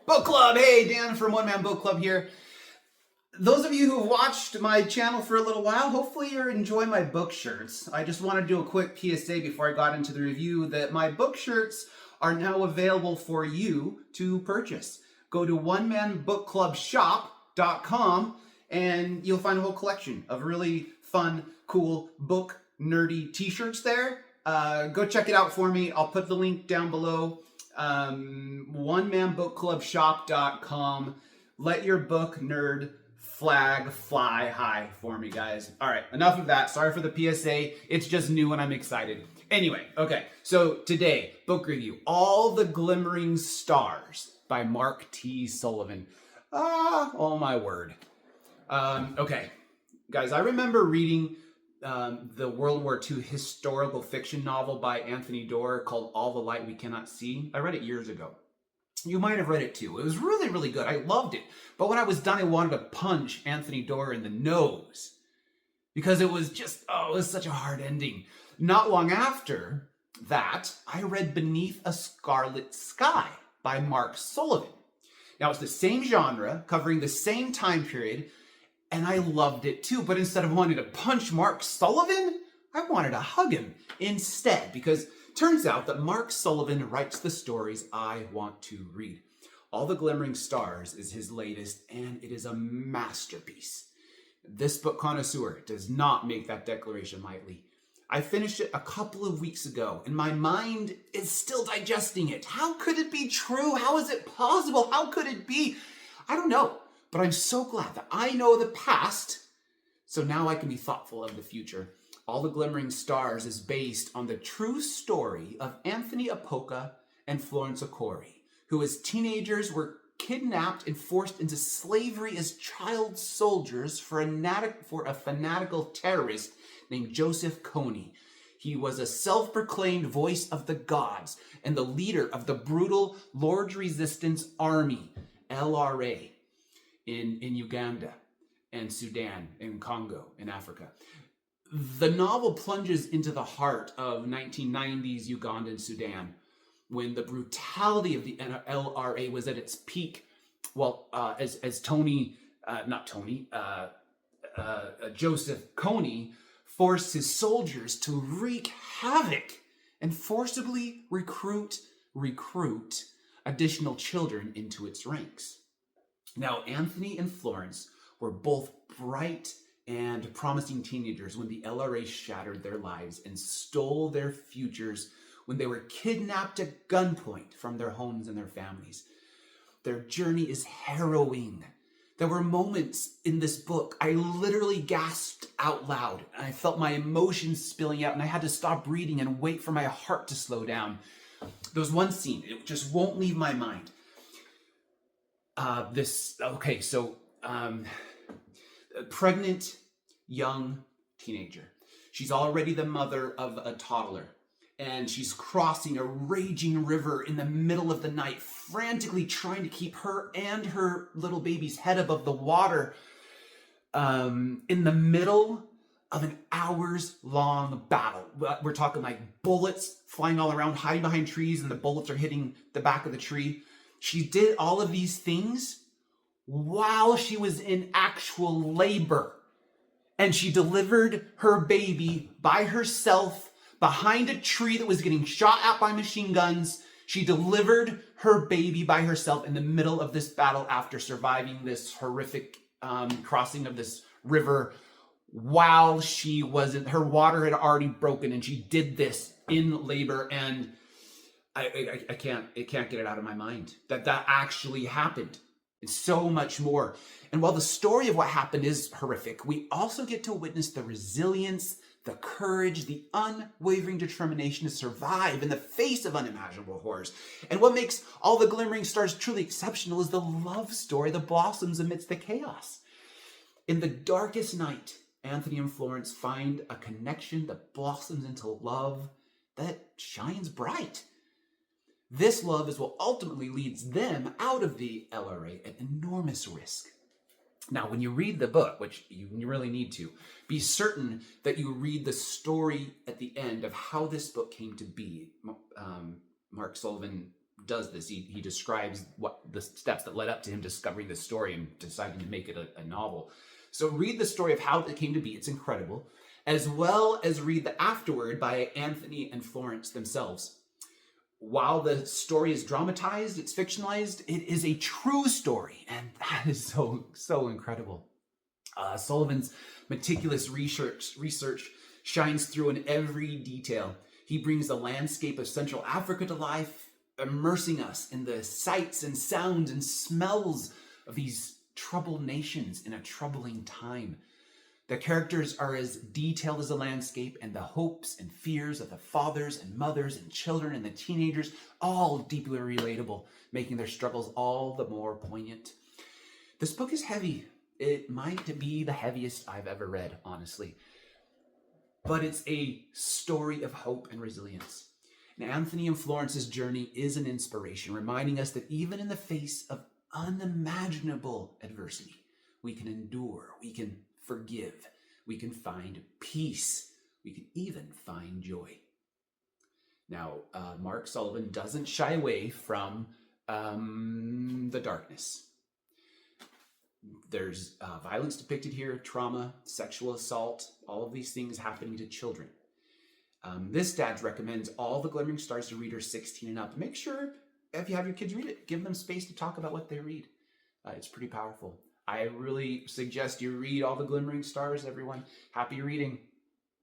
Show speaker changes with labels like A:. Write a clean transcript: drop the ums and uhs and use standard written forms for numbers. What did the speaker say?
A: Book Club! Hey, Dan from One Man Book Club here. Those of you who have watched my channel for a little while, hopefully you're enjoying my book shirts. I just want to do a quick PSA before I got into the review that my book shirts are now available for you to purchase. Go to onemanbookclubshop.com and you'll find a whole collection of really fun, cool, book nerdy t-shirts there. Go check it out for me. I'll put the link down below. onemanbookclubshop.com. Let your book nerd flag fly high for me, guys. All right, enough of that. Sorry for the PSA. It's just new and I'm excited. Anyway, okay, so today, book review, All the Glimmering Stars by Mark T. Sullivan. Oh my word. Okay, guys, I remember reading the World War II historical fiction novel by Anthony Doerr called All the Light We Cannot See. I read it years ago. You might have read it too. It was really, really good. I loved it. But when I was done, I wanted to punch Anthony Doerr in the nose because it was just, it was such a hard ending. Not long after that, I read Beneath a Scarlet Sky by Mark Sullivan. Now, it's the same genre, covering the same time period, and I loved it too. But instead of wanting to punch Mark Sullivan, I wanted to hug him instead, because turns out that Mark Sullivan writes the stories I want to read. All the Glimmering Stars is his latest, and it is a masterpiece. This book connoisseur does not make that declaration lightly. I finished it a couple of weeks ago, and my mind is still digesting it. How could it be true? How is it possible? How could it be? I don't know, but I'm so glad that I know the past, so now I can be thoughtful of the future. All the Glimmering Stars is based on the true story of Anthony Apoka and Florence Okori, who as teenagers were kidnapped and forced into slavery as child soldiers for a fanatical terrorist named Joseph Kony. He was a self-proclaimed voice of the gods and the leader of the brutal Lord's Resistance Army, LRA, in Uganda and Sudan and Congo in Africa. The novel plunges into the heart of 1990s Uganda and Sudan, when the brutality of the LRA was at its peak. Well, as Joseph Kony forced his soldiers to wreak havoc and forcibly recruit additional children into its ranks. Now, Anthony and Florence were both bright and promising teenagers when the LRA shattered their lives and stole their futures when they were kidnapped at gunpoint from their homes and their families. Their journey is harrowing. There were moments in this book I literally gasped out loud, and I felt my emotions spilling out, and I had to stop reading and wait for my heart to slow down. There was one scene, it just won't leave my mind. A pregnant young teenager. She's already the mother of a toddler, and she's crossing a raging river in the middle of the night, frantically trying to keep her and her little baby's head above the water, in the middle of an hours-long battle. We're talking like bullets flying all around, hiding behind trees, and the bullets are hitting the back of the tree. She did all of these things while she was in actual labor. And she delivered her baby by herself behind a tree that was getting shot at by machine guns. She delivered her baby by herself in the middle of this battle after surviving this horrific crossing of this river while she wasn't, her water had already broken, and she did this in labor. And I can't get it out of my mind that actually happened. It's so much more. And while the story of what happened is horrific, we also get to witness the resilience, the courage, the unwavering determination to survive in the face of unimaginable horrors. And what makes All the Glimmering Stars truly exceptional is the love story that blossoms amidst the chaos. In the darkest night, Anthony and Florence find a connection that blossoms into love that shines bright. This love is what ultimately leads them out of the LRA at enormous risk. Now, when you read the book, which you really need to, be certain that you read the story at the end of how this book came to be. Mark Sullivan does this. He describes what the steps that led up to him discovering this story and deciding to make it a novel. So read the story of how it came to be. It's incredible. As well as read the afterword by Anthony and Florence themselves. While the story is dramatized, it's fictionalized, it is a true story. And that is so incredible. Sullivan's meticulous research shines through in every detail. He brings the landscape of Central Africa to life, immersing us in the sights and sounds and smells of these troubled nations in a troubling time. The characters are as detailed as the landscape, and the hopes and fears of the fathers and mothers and children and the teenagers, all deeply relatable, making their struggles all the more poignant. This book is heavy. It might be the heaviest I've ever read, honestly. But it's a story of hope and resilience. And Anthony and Florence's journey is an inspiration, reminding us that even in the face of unimaginable adversity, we can endure, we can forgive, we can find peace, we can even find joy. Now, Mark Sullivan doesn't shy away from the darkness. There's violence depicted here, trauma, sexual assault, all of these things happening to children. This dad recommends All the Glimmering Stars to readers 16 and up. Make sure if you have your kids read it, give them space to talk about what they read. It's pretty powerful. I really suggest you read All the Glimmering Stars, everyone. Happy reading.